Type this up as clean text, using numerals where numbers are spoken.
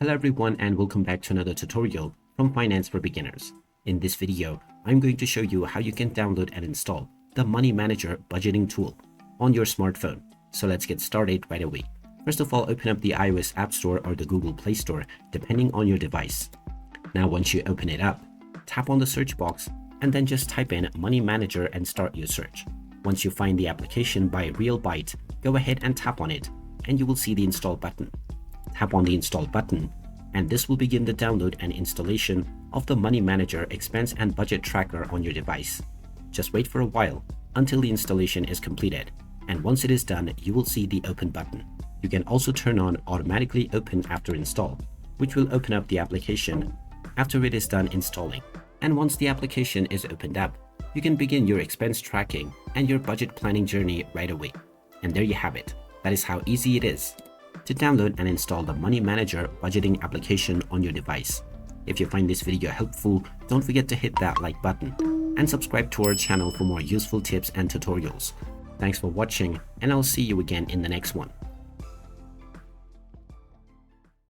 Hello everyone and welcome back to another tutorial from Finance for Beginners. In this video, I'm going to show you how you can download and install the Money Manager budgeting tool on your smartphone. So let's get started right away. First of all, open up the iOS App Store or the Google Play Store, depending on your device. Now once you open it up, tap on the search box and then just type in Money Manager and start your search. Once you find the application by RealByte, go ahead and tap on it and you will see the install button. Tap on the install button and this will begin the download and installation of the Money Manager expense and budget tracker on your device. Just wait for a while until the installation is completed, and once it is done, you will see the open button. You can also turn on automatically open after install, which will open up the application after it is done installing. And once the application is opened up, you can begin your expense tracking and your budget planning journey right away. And there you have it. That is how easy it is to download and install the Money Manager budgeting application on your device. If you find this video helpful, don't forget to hit that like button and subscribe to our channel for more useful tips and tutorials. Thanks for watching, and I'll see you again in the next one.